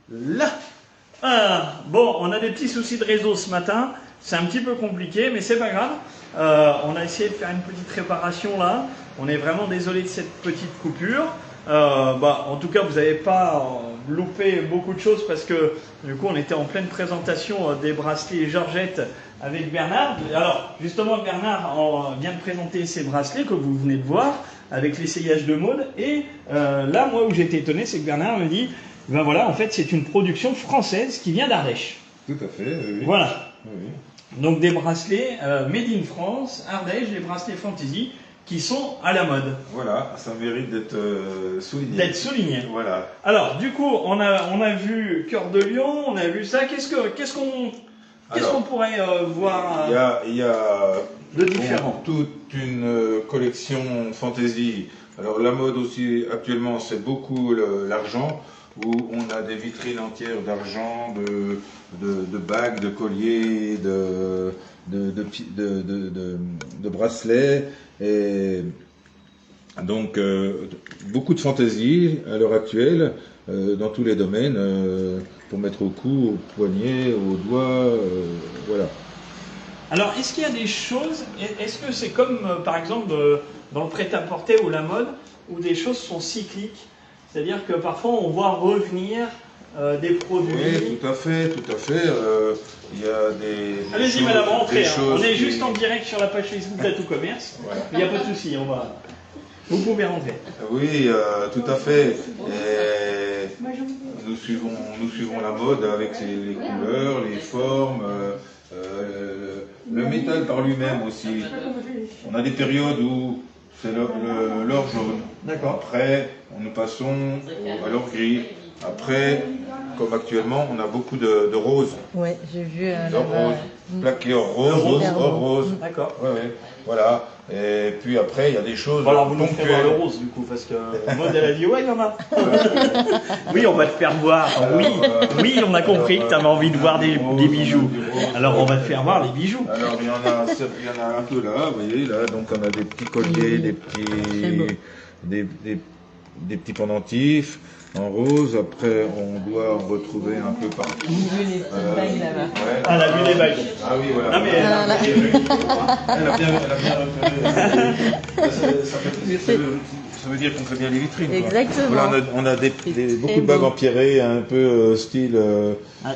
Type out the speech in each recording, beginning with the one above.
Là. Ah, bon, on a des petits soucis de réseau ce matin. C'est un petit peu compliqué, mais c'est pas grave. On a essayé de faire une petite réparation là. On est vraiment désolé de cette petite coupure. En tout cas, vous n'avez pas loupé beaucoup de choses parce que du coup, on était en pleine présentation des bracelets Georgette avec Bernard. Alors, justement, Bernard vient de présenter ces bracelets que vous venez de voir avec l'essayage de Maud. Et là, moi, où j'étais étonné, c'est que Bernard me dit, ben voilà, en fait, c'est une production française qui vient d'Ardèche. Tout à fait, oui. Voilà. Oui. Donc des bracelets made in France, Ardèche, des bracelets fantasy qui sont à la mode. Voilà, ça mérite d'être souligné. D'être souligné. Voilà. Alors, du coup, on a vu Cœur de Lion, on a vu ça. Qu'est-ce qu'on pourrait voir Il y a de différent? toute une collection fantasy. Alors la mode aussi actuellement, c'est beaucoup l'argent, où on a des vitrines entières d'argent, de bagues, de colliers, de bracelets, et donc beaucoup de fantaisie à l'heure actuelle dans tous les domaines, pour mettre au cou, au poignet, au doigt, voilà. Alors, est-ce qu'il y a des choses, est-ce que c'est comme par exemple dans le prêt-à-porter ou la mode, où des choses sont cycliques? C'est-à-dire que parfois on voit revenir des produits. Oui, tout à fait, tout à fait. Il y a des. Allez-y, madame, rentrez. On est qui... juste en direct sur la page Facebook d'Atout Commerce. Voilà. Il n'y a pas de souci, vous pouvez rentrer. Oui, tout à fait. Et nous suivons la mode avec les couleurs, les formes, le métal par lui-même aussi. On a des périodes où c'est l'or jaune. D'accord. Après, nous passons à l'or gris. Après, comme actuellement, on a beaucoup de roses. Oui, j'ai vu Or rose, plaqué or rose, or rose. D'accord. Ouais, ouais. Voilà. Et puis après, il y a des choses Alors vous nous ferez voir ponctuelles. le rose du coup, parce que Maud elle a dit ouais, il y en a. Oui, on va te faire voir. Oui, on a compris que tu avais envie de voir des bijoux. Alors on va te faire voir les bijoux. Alors il y en a un peu là, vous voyez là, donc on a des petits colliers, des petits pendentifs en rose. Après on doit en retrouver un peu partout. vu les petites bagues là-bas. Ouais. Ah, elle a vu les bagues. Ah oui, voilà. Ah, mais elle a Voilà. Elle a bien repéré. Ça veut dire qu'on fait bien les vitrines. Quoi. Exactement. Voilà, on a beaucoup de bagues beau. empierrées, un peu style.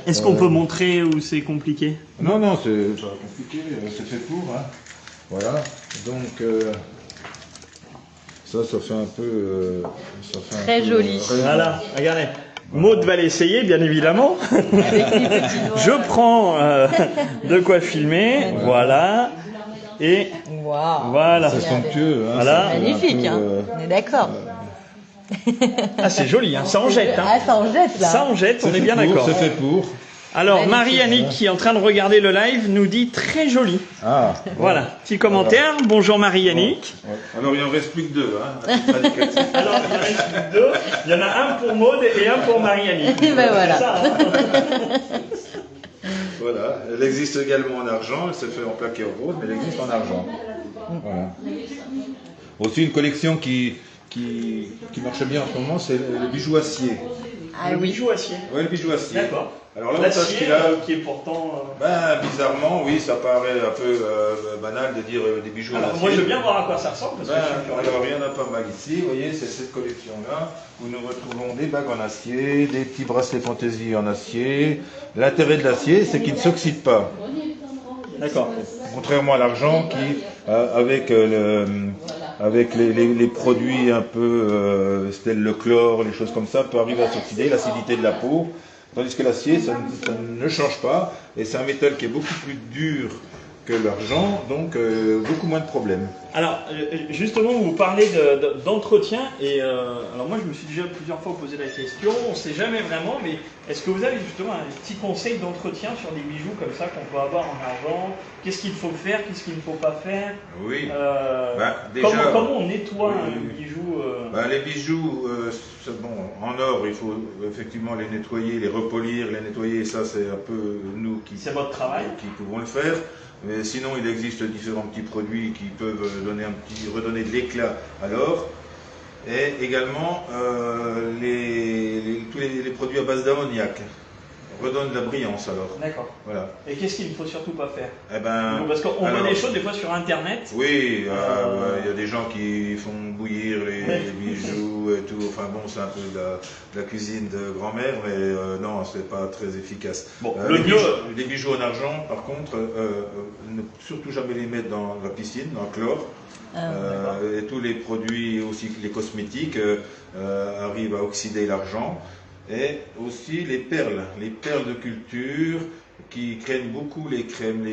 Est-ce qu'on peut montrer où c'est compliqué? Non, non, c'est pas compliqué, c'est fait pour. Hein. Voilà, donc ça fait un peu. Très joli. Voilà, regardez. Maud va l'essayer, bien évidemment. Avec les petits doigts. Je prends de quoi filmer. Voilà. Et Waouh. voilà. C'est somptueux. Hein, Voilà. ça fait un Magnifique, peu, hein. On est d'accord. Ah, c'est joli, hein. Ça en jette. Hein. Ah, ça en jette là. Ça en jette, on est bien d'accord. C'est fait pour. Alors, Magnifique. Marie-Annick, qui est en train de regarder le live, nous dit très joli. Ah. Voilà, petit commentaire. Bonjour Marie-Annick. Ouais. Alors il en reste plus que deux. Hein. Alors, il y en reste deux. Il y en a un pour Maud et un pour Marie-Annick. Et ben voilà. C'est ça, hein. Voilà, elle existe également en argent, elle se fait en plaqué en rose, mais elle existe en argent. Voilà. Aussi une collection qui marche bien en ce moment, c'est le bijou acier. Ah Le oui. bijou acier. Ouais, le bijou acier. D'accord. Alors l'avantage L'acier qu'il a, qui est pourtant... ben, bizarrement, oui, ça paraît un peu banal de dire des bijoux en Alors, acier. moi, je veux bien voir à quoi ça ressemble. Parce que je suis curieux. Alors il y en a pas mal ici, vous voyez, c'est cette collection-là, où nous retrouvons des bagues en acier, des petits bracelets fantaisie en acier. L'intérêt de l'acier, c'est qu'il ne s'oxyde pas. D'accord. Contrairement à l'argent qui, avec les produits un peu, tel le chlore, les choses comme ça, peut arriver à s'oxyder, l'acidité de la peau. Tandis que l'acier, ça ne change pas, et c'est un métal qui est beaucoup plus dur que l'argent, donc beaucoup moins de problèmes. Alors, justement, vous parlez d'entretien, et alors moi, je me suis déjà plusieurs fois posé la question, on ne sait jamais vraiment, mais est-ce que vous avez justement un petit conseil d'entretien sur des bijoux comme ça qu'on peut avoir en argent? Qu'est-ce qu'il faut faire, qu'est-ce qu'il ne faut pas faire? Oui. Déjà, comment on nettoie un bijou Les bijoux, bon, en or, il faut effectivement les nettoyer, les repolir, les nettoyer, ça c'est un peu nous c'est votre travail. qui pouvons le faire. Mais sinon, il existe différents petits produits qui peuvent redonner de l'éclat à l'or. Et également tous les produits à base d'ammoniac redonnent de la brillance alors. D'accord. Voilà. Et qu'est-ce qu'il ne faut surtout pas faire? Eh ben, Parce qu'on voit des choses des fois sur Internet. Oui, il y a des gens qui font bouillir les bijoux et tout. Enfin bon, c'est un peu de la cuisine de grand-mère, mais non, c'est pas très efficace. Bon, les bijoux en argent, par contre, ne surtout jamais les mettre dans la piscine, dans le chlore. Et tous les produits, aussi les cosmétiques, arrivent à oxyder l'argent. Et aussi les perles de culture qui craignent beaucoup les crèmes,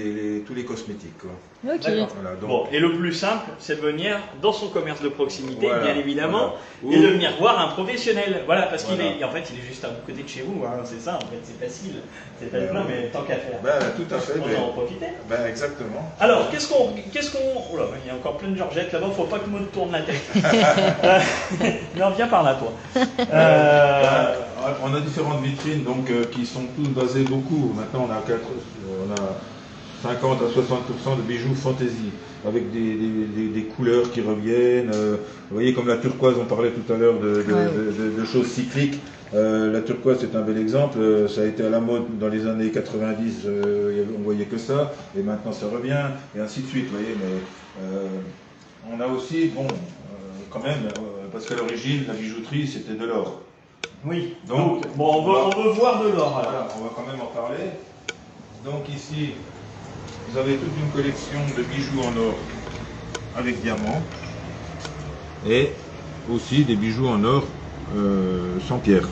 tous les cosmétiques, quoi. Ok. Voilà, donc, Bon, et le plus simple, c'est de venir dans son commerce de proximité, voilà, bien évidemment, voilà. et de venir voir un professionnel. Voilà, parce Voilà. qu'il est, en fait, il est juste à côté de chez vous. Hein, c'est ça, en fait, c'est facile. C'est pas plein, mais tant qu'à faire. ben, tout à fait. On va en profiter. Ben, exactement. Alors, qu'est-ce qu'on, oh là, il y a encore plein de Georgettes là-bas. Faut pas que Maud tourne la tête. Non, viens par là, toi. On a différentes vitrines donc, qui sont toutes basées beaucoup. Maintenant, on a 50 à 60% de bijoux fantaisie, avec des couleurs qui reviennent. Vous voyez, comme la turquoise, on parlait tout à l'heure de choses cycliques. La turquoise, c'est un bel exemple. Ça a été à la mode dans les années 90, on voyait que ça, et maintenant ça revient, et ainsi de suite. Vous voyez, mais on a aussi, bon, quand même, parce qu'à l'origine, la bijouterie, c'était de l'or. Oui. Donc, bon, on veut voir de l'or. Alors. Voilà, on va quand même en parler. Donc ici, vous avez toute une collection de bijoux en or avec diamants et aussi des bijoux en or sans pierre.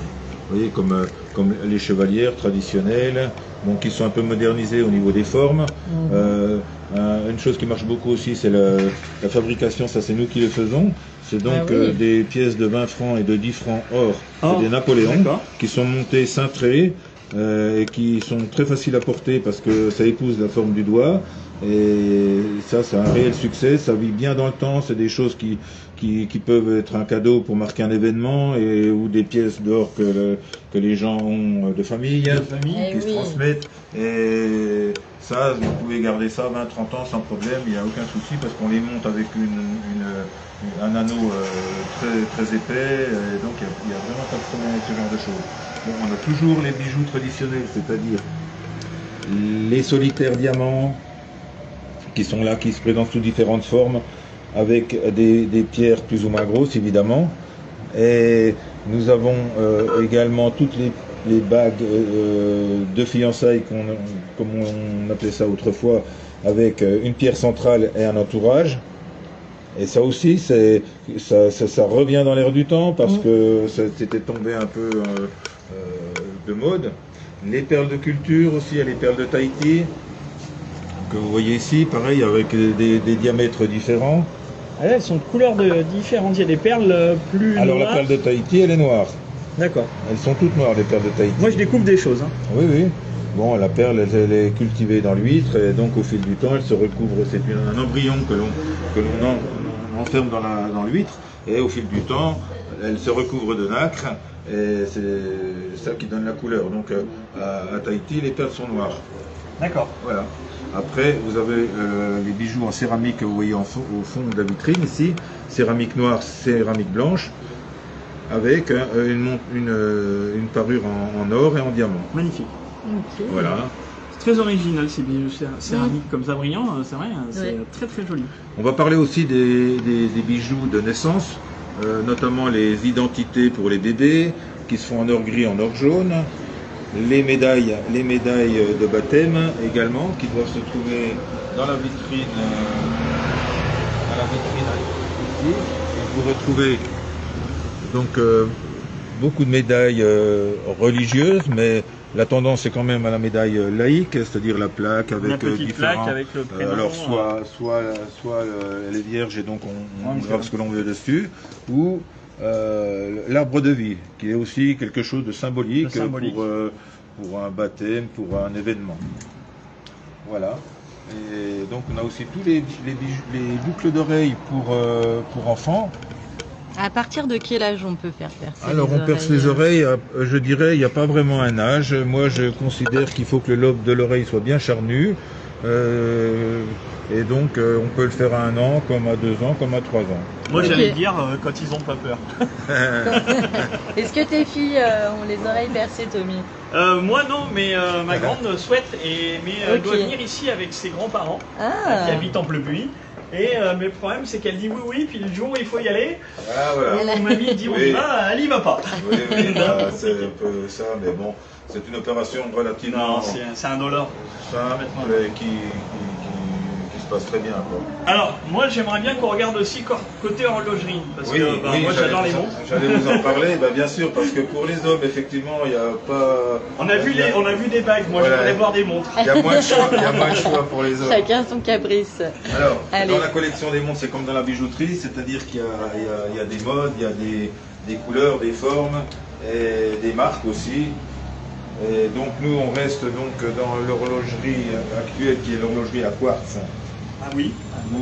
Vous voyez, comme les chevalières traditionnelles, bon, qui sont un peu modernisées au niveau des formes. Une chose qui marche beaucoup aussi, c'est la fabrication, ça c'est nous qui le faisons. C'est donc des pièces de 20 francs et de 10 francs or, c'est des Napoléons, qui sont montées cintrées et qui sont très faciles à porter parce que ça épouse la forme du doigt. Et ça, c'est un réel succès, ça vit bien dans le temps, c'est des choses qui peuvent être un cadeau pour marquer un événement ou des pièces d'or que les gens ont de famille qui se transmettent. Et ça, vous pouvez garder ça 20-30 ans sans problème, il n'y a aucun souci parce qu'on les monte avec un anneau très, très épais, et donc il n'y a vraiment pas de problème avec ce genre de choses. Bon, on a toujours les bijoux traditionnels, c'est-à-dire les solitaires diamants, qui sont là, qui se présentent sous différentes formes, avec des pierres plus ou moins grosses, évidemment. Et nous avons également toutes les bagues de fiançailles, comme on appelait ça autrefois, avec une pierre centrale et un entourage. Et ça aussi, ça revient dans l'air du temps, parce que ça s'était tombé un peu de mode. Les perles de culture aussi, il y a les perles de Tahiti, que vous voyez ici, pareil, avec des diamètres différents. Ah là, elles sont de couleurs différentes. Il y a des perles plus Alors noires. la perle de Tahiti, elle est noire. D'accord. Elles sont toutes noires, les perles de Tahiti. Moi, je découvre des choses. Hein. Oui, oui. Bon, la perle, elle est cultivée dans l'huître, et donc au fil du temps, elle se recouvre. C'est un embryon que l'on enferme dans l'huître, et au fil du temps, elle se recouvre de nacre, et c'est ça qui donne la couleur. Donc à Tahiti, les perles sont noires. D'accord. Voilà. Après, vous avez les bijoux en céramique que vous voyez au fond de la vitrine ici, céramique noire, céramique blanche, avec une parure en or et en diamant. Magnifique. Ok. Voilà. C'est très original ces bijoux céramiques comme ça brillants, c'est vrai, c'est très très joli. On va parler aussi des bijoux de naissance, notamment les identités pour les bébés, qui se font en or gris, en or jaune. Les médailles de baptême également, qui doivent se trouver dans la vitrine, ici. Et vous retrouvez donc beaucoup de médailles religieuses, mais la tendance est quand même à la médaille laïque, c'est-à-dire la plaque avec différents. Plaque avec le prénom. Alors soit elle est vierge et donc on grave ce que l'on veut dessus, ou l'arbre de vie, qui est aussi quelque chose de symbolique. Pour un baptême, pour un événement. Voilà. Et donc on a aussi tous les boucles d'oreilles pour enfants. À partir de quel âge on peut faire percer Alors les on perce les oreilles, je dirais, il n'y a pas vraiment un âge. Moi je considère qu'il faut que le lobe de l'oreille soit bien charnu. Et donc on peut le faire à 1 an, comme à 2 ans, comme à 3 ans. Moi Ok. j'allais dire quand ils ont pas peur. Est-ce que tes filles ont les oreilles percées, Tommy? Moi non, mais ma grande souhaite, mais elle Ok. doit venir ici avec ses grands-parents Ah, qui habitent en Pleupuis. Mais le problème c'est qu'elle dit oui oui, puis le jour où il faut y aller, Ah voilà. mon mamie dit on y Oui. va, elle y va pas. Oui, oui, bah, c'est un peu ça, mais bon, c'est une opération relativement Non, c'est un dollar. simple Complètement. et qui se passe très bien, quoi. Alors, moi j'aimerais bien qu'on regarde aussi côté horlogerie, parce que bah, moi j'allais j'adore les vous en- montres. J'allais vous en parler, bah, bien sûr, parce que pour les hommes, effectivement, il n'y a pas. On a vu des bagues, moi Voilà. j'aimerais voir des montres. Il y a moins de choix, il y a moins de choix pour les hommes. chacun son caprice. Alors, Allez. dans la collection des montres, c'est comme dans la bijouterie, c'est-à-dire qu'il y a des modes, il y a des couleurs, des formes, et des marques aussi. Et donc nous, on reste donc dans l'horlogerie actuelle, qui est l'horlogerie à quartz, Ah oui. où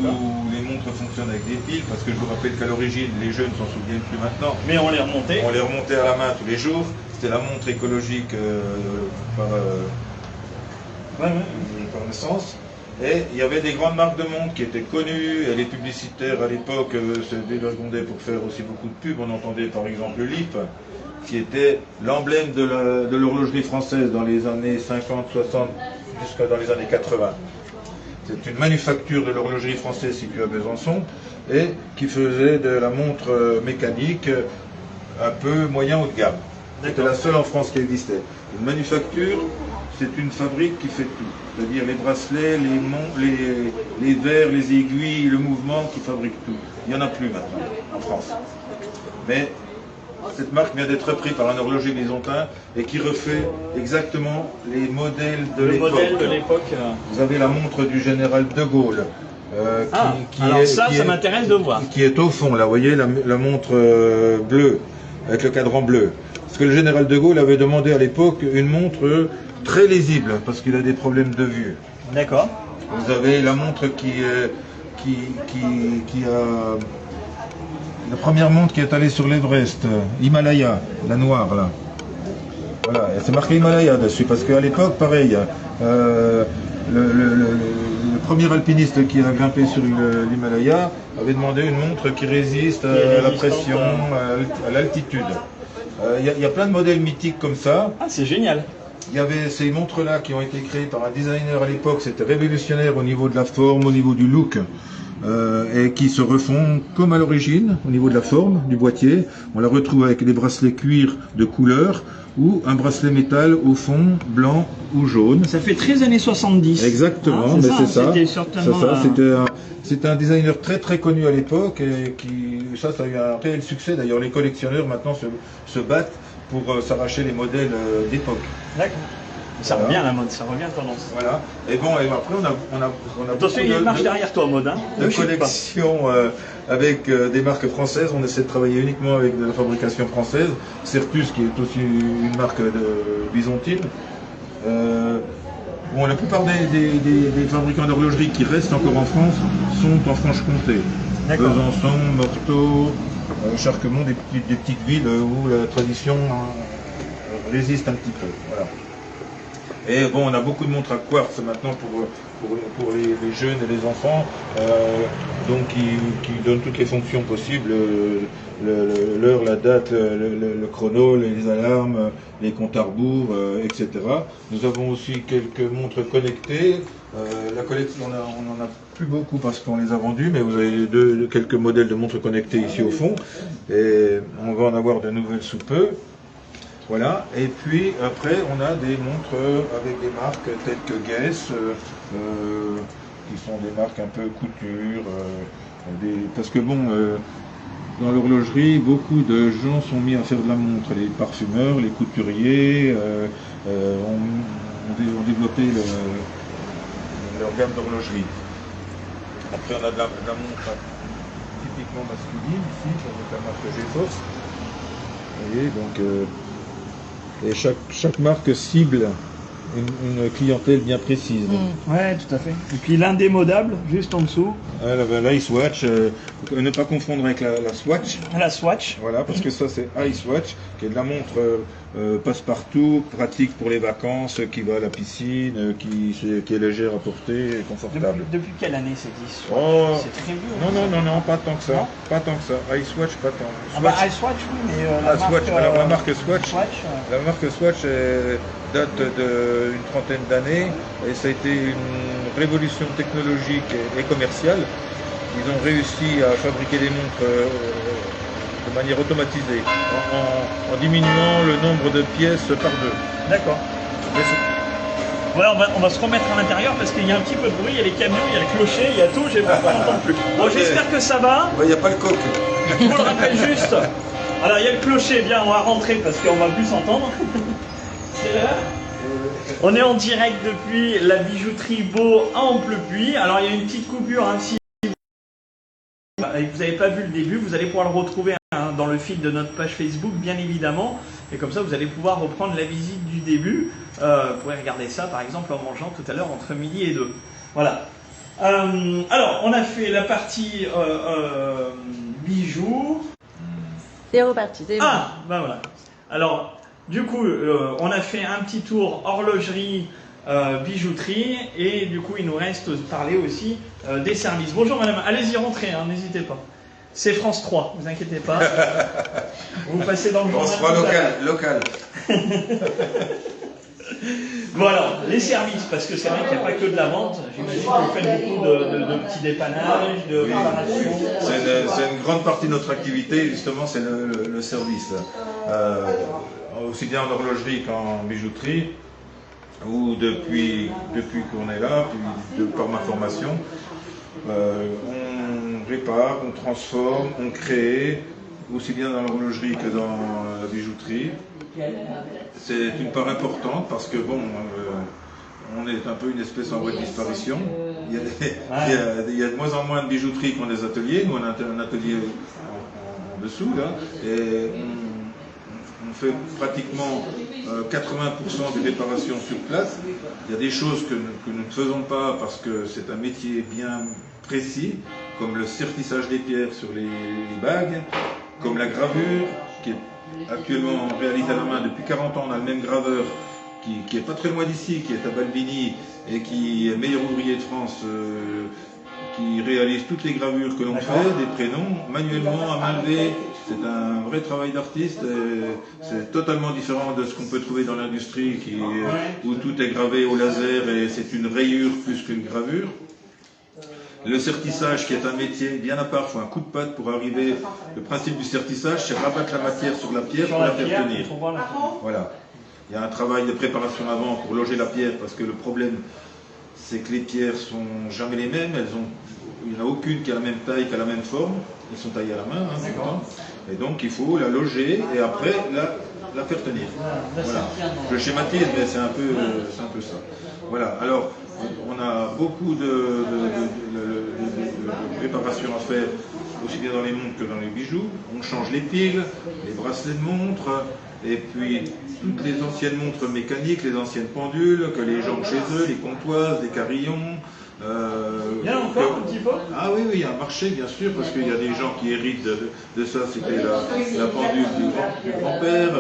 les montres fonctionnent avec des piles, parce que je vous rappelle qu'à l'origine, les jeunes s'en souviennent plus maintenant. Mais on les remontait. On les remontait à la main tous les jours. C'était la montre écologique par naissance. Et il y avait des grandes marques de montres qui étaient connues, et les publicitaires à l'époque se dévergondaient pour faire aussi beaucoup de pubs. On entendait par exemple le LIP, qui était l'emblème de l'horlogerie française dans les années 50, 60, jusqu'à dans les années 80. C'est une manufacture de l'horlogerie française située à Besançon, et qui faisait de la montre mécanique un peu moyen haut de gamme. C'était la seule en France qui existait. Une manufacture, c'est une fabrique qui fait tout. C'est-à-dire les bracelets, les verres, les aiguilles, le mouvement, qui fabrique tout. Il n'y en a plus maintenant en France. Mais cette marque vient d'être reprise par un horloger bisontin et qui refait exactement les modèles de Le l'époque. modèle de l'époque. Vous avez la montre du général de Gaulle. Alors ça m'intéresse de voir. Qui est au fond, là, vous voyez, la montre bleue, avec le cadran bleu. Parce que le général de Gaulle avait demandé à l'époque une montre très lisible, parce qu'il a des problèmes de vue. D'accord. Vous avez la montre qui a... La première montre qui est allée sur l'Everest, Himalaya, la noire, là. Voilà, et c'est marqué Himalaya dessus, parce qu'à l'époque, pareil, le premier alpiniste qui a grimpé sur l'Himalaya avait demandé une montre qui résiste à la pression, à l'altitude. Il y a plein de modèles mythiques comme ça. Ah, c'est génial. Il y avait ces montres-là qui ont été créées par un designer à l'époque, c'était révolutionnaire au niveau de la forme, au niveau du look, et qui se refont comme à l'origine, au niveau de la forme du boîtier. On la retrouve avec des bracelets cuir de couleur, ou un bracelet métal au fond blanc ou jaune. Ça fait très années 70. Exactement, Ah, mais c'est ça. C'était certainement C'était un designer très très connu à l'époque, et ça a eu un réel succès. D'ailleurs, les collectionneurs maintenant se battent pour s'arracher les modèles d'époque. D'accord. Ça Voilà. revient à la mode, ça revient tendance. Voilà. Et bon, et après on a Attention, il y a une marche derrière toi, mode. Hein. de Ne chute pas. collection avec des marques françaises. On essaie de travailler uniquement avec de la fabrication française. Certus, qui est aussi une marque byzantine. Bon, la plupart des fabricants d'horlogerie qui restent encore en France sont en Franche-Comté. D'accord. Besançon, Morteau, Charquemont, des petites villes où la tradition résiste un petit peu. Voilà. Et bon, on a beaucoup de montres à quartz maintenant pour les jeunes et les enfants, donc qui donnent toutes les fonctions possibles, l'heure, la date, le chrono, les alarmes, les comptes à rebours, etc. Nous avons aussi quelques montres connectées. La collection, on n'en a plus beaucoup parce qu'on les a vendues, mais vous avez quelques modèles de montres connectées ici au fond, et on va en avoir de nouvelles sous peu. Voilà, et puis après on a des montres avec des marques telles que Guess, qui sont des marques un peu couture, parce que bon, dans l'horlogerie, beaucoup de gens sont mis à faire de la montre, les parfumeurs, les couturiers, ont développé leur gamme d'horlogerie. Après on a de la montre typiquement masculine ici, avec la marque GeForce. Vous voyez, donc... Et chaque marque cible une clientèle bien précise. Ouais, tout à fait. Et puis l'indémodable, juste en dessous. L'iSwatch, ne pas confondre avec la Swatch. La Swatch. Voilà, parce que ça c'est iSwatch, qui est de la montre passe-partout, pratique pour les vacances, qui va à la piscine, qui est légère à porter et confortable. Depuis quelle année c'est 10? Oh, c'est très vieux. non, pas tant que ça. Non, pas tant que ça. Icewatch, pas tant. Ah bah, iSwatch, oui, mais la marque, Swatch. Alors la marque Swatch, Swatch, la marque Swatch date d'une trentaine d'années et ça a été une révolution technologique et commerciale. Ils ont réussi à fabriquer des montres de manière automatisée, en diminuant le nombre de pièces par deux. D'accord. Voilà, on va se remettre à l'intérieur parce qu'il y a un petit peu de bruit, il y a les camions, il y a le clocher, il y a tout, je ne m'entends plus. Bon, j'espère que ça va. Il n'y a pas le coq. Je vous le rappelle juste. Alors, il y a le clocher, bien, on va rentrer parce qu'on va plus s'entendre. C'est l'heure. On est en direct depuis la bijouterie Beau à Amplepuis. Alors, il y a une petite coupure, hein, si vous n'avez pas vu le début, vous allez pouvoir le retrouver dans le fil de notre page Facebook, bien évidemment. Et comme ça, vous allez pouvoir reprendre la visite du début. Vous pourrez regarder ça, par exemple, en mangeant tout à l'heure entre midi et 2. Voilà. Alors, on a fait la partie bijoux. C'est reparti, c'est bon. Ah, ben voilà. Alors, du coup, on a fait un petit tour horlogerie, bijouterie, et du coup, il nous reste parler aussi des services. Bonjour madame, allez-y, rentrez, hein, n'hésitez pas. C'est France 3, vous inquiétez pas. Vous passez dans le journal. France 3 local. Bon alors, les services, parce que c'est vrai qu'il n'y a pas que de la vente. J'imagine que vous faites beaucoup de petits dépannages, de réparations. C'est une grande partie de notre activité, justement, c'est le service. Aussi bien en horlogerie qu'en bijouterie, où depuis qu'on est là, par ma formation, on répare, on transforme, on crée, aussi bien dans l'horlogerie que dans la bijouterie. C'est une part importante parce que bon, on est un peu une espèce en voie de disparition. Il y a de moins en moins de bijouterie qu'on des ateliers. Nous on a un atelier en dessous là, et on fait pratiquement 80% des réparations sur place. Il y a des choses que nous ne faisons pas parce que c'est un métier bien précis, comme le sertissage des pierres sur les bagues, comme la gravure, qui est actuellement réalisée à la main depuis 40 ans. On a le même graveur qui est pas très loin d'ici, qui est à Balbini et qui est meilleur ouvrier de France, qui réalise toutes les gravures que l'on fait, des prénoms, manuellement, à main levée. C'est un vrai travail d'artiste, c'est totalement différent de ce qu'on peut trouver dans l'industrie où tout est gravé au laser et c'est une rayure plus qu'une gravure. Le sertissage, qui est un métier bien à part, il faut un coup de patte pour arriver. Le principe du sertissage, c'est rabattre la matière sur la pierre pour la faire tenir. Voilà. Il y a un travail de préparation avant pour loger la pierre, parce que le problème, c'est que les pierres sont jamais les mêmes. Il n'y en a aucune qui a la même taille, qui a la même forme. Elles sont taillées à la main, hein, et donc il faut la loger et après la faire tenir. Voilà. Je schématise, mais c'est un peu ça. Voilà. Alors, on a beaucoup de réparations à faire, aussi bien dans les montres que dans les bijoux. On change les piles, les bracelets de montres, et puis toutes les anciennes montres mécaniques, les anciennes pendules, que les gens ont chez eux, les comptoises, les carillons. Il y en a encore un petit peu? Ah oui, il y a un marché bien sûr, parce qu'il y a des gens qui héritent de ça, c'était la pendule du grand-père.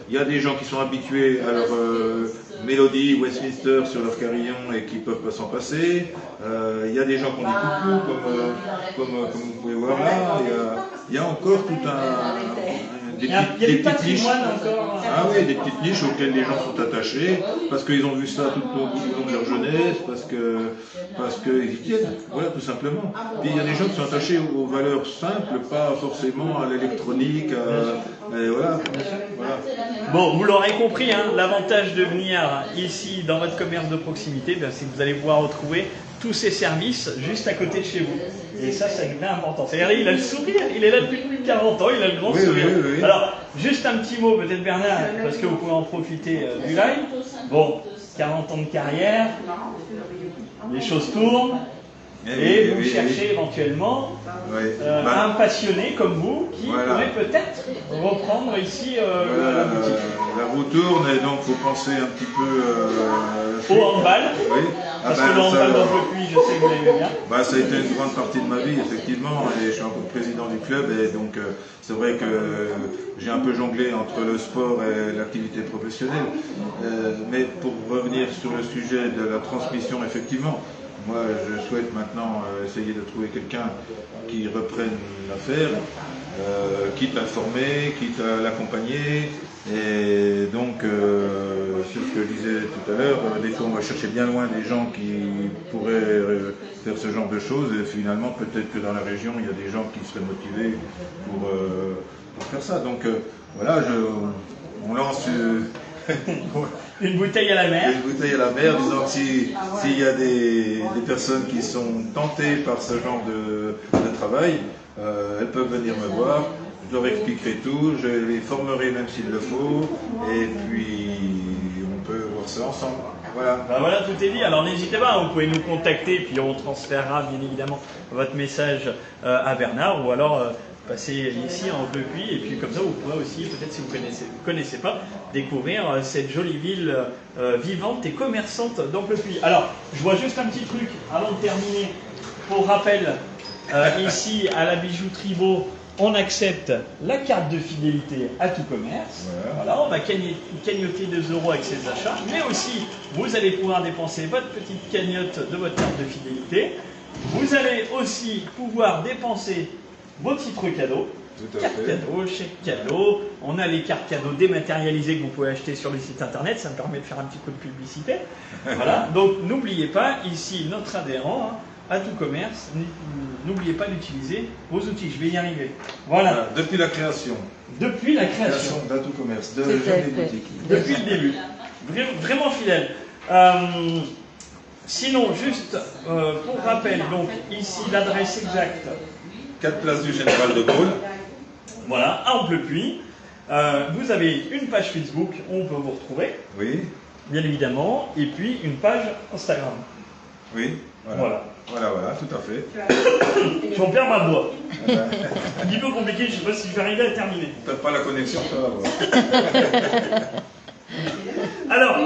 Il y a des gens qui sont habitués à leur mélodie Westminster sur leur carillon et qui ne peuvent pas s'en passer. Il y a des gens qui ont des coucous, comme vous pouvez voir là. Il y a encore tout des petites niches. Ah oui, des petites niches auxquelles les gens sont attachés, parce qu'ils ont vu ça tout au long de leur jeunesse, parce qu'ils y tiennent, voilà, tout simplement. Puis il y a des gens qui sont attachés aux valeurs simples, pas forcément à l'électronique, voilà. Bon, vous l'aurez compris, hein, l'avantage de venir ici dans votre commerce de proximité, c'est que vous allez pouvoir retrouver tous ces services juste à côté de chez vous. Et ça devient important. C'est-à-dire, il a le sourire, il est là depuis plus de 40 ans, il a le grand sourire. Oui. Alors, juste un petit mot, peut-être Bernard, parce que vous pouvez en profiter du live. Bon, 40 ans de carrière, les choses tournent, et vous cherchez éventuellement un passionné comme vous qui pourrait peut-être reprendre ici la boutique. La roue tourne et donc il faut penser un petit peu Au handball. Oui. Parce que le handball dans le puits, je sais que vous l'aimez bien. Bah, ça a été une grande partie de ma vie, effectivement, et je suis un peu président du club, et donc c'est vrai que j'ai un peu jonglé entre le sport et l'activité professionnelle. Mais pour revenir sur le sujet de la transmission, effectivement, moi je souhaite maintenant essayer de trouver quelqu'un qui reprenne l'affaire, quitte à le former, quitte à l'accompagner. Et donc, c'est ce que je disais tout à l'heure, des fois on va chercher bien loin des gens qui pourraient faire ce genre de choses, et finalement peut-être que dans la région il y a des gens qui seraient motivés pour faire ça. Donc voilà, on lance une bouteille à la mer. Une bouteille à la mer, disant que s'il y a des personnes qui sont tentées par ce genre de travail, elles peuvent venir me voir. Je leur expliquerai tout, je les formerai même s'il le faut, et puis on peut voir ça ensemble. Voilà. Ben voilà, tout est dit. Alors n'hésitez pas, vous pouvez nous contacter, puis on transférera bien évidemment votre message à Bernard, ou alors passer ici en Ample-Puy, et puis comme ça vous pourrez aussi, peut-être si vous ne connaissez pas, découvrir cette jolie ville vivante et commerçante d'Ample-Puy. Alors, je vois juste un petit truc avant de terminer. Pour rappel, ici à la bijouterie Beau, on accepte la carte de fidélité à tout commerce. Voilà, on va cagnotter 2 € avec ses achats. Mais aussi, vous allez pouvoir dépenser votre petite cagnotte de votre carte de fidélité. Vous allez aussi pouvoir dépenser vos titres cadeaux. Cartes cadeaux, chèques cadeaux. On a les cartes cadeaux dématérialisées que vous pouvez acheter sur les sites internet. Ça me permet de faire un petit coup de publicité. Voilà. Donc n'oubliez pas, ici, notre adhérent, à tout commerce, n'oubliez pas d'utiliser vos outils. Je vais y arriver. Voilà. Depuis la création. Depuis la création. D'Atout Commerce, de Journée Boutique. Depuis le début. Vraiment fidèle. Sinon, juste pour rappel, donc ici l'adresse exacte. 4 places du Général de Gaulle. Voilà, à Ample-Puy. Vous avez une page Facebook où on peut vous retrouver. Oui. Bien évidemment. Et puis une page Instagram. Oui. Voilà, tout à fait. J'en perds ma voix. Un petit peu compliqué, je ne sais pas si je vais arriver à terminer. T'as pas la connexion, ça va voir. Alors,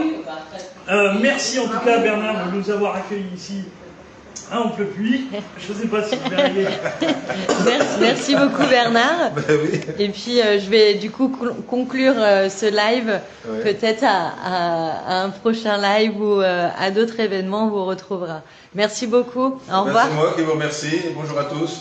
merci en tout cas Bernard de nous avoir accueillis ici à Ample-Puy. Je ne sais pas si je vais arriver. Merci beaucoup Bernard. Ben oui. Et puis je vais du coup conclure ce live, peut-être à un prochain live ou à d'autres événements, on vous retrouvera. Merci beaucoup. Au revoir. C'est moi qui vous remercie. Bonjour à tous.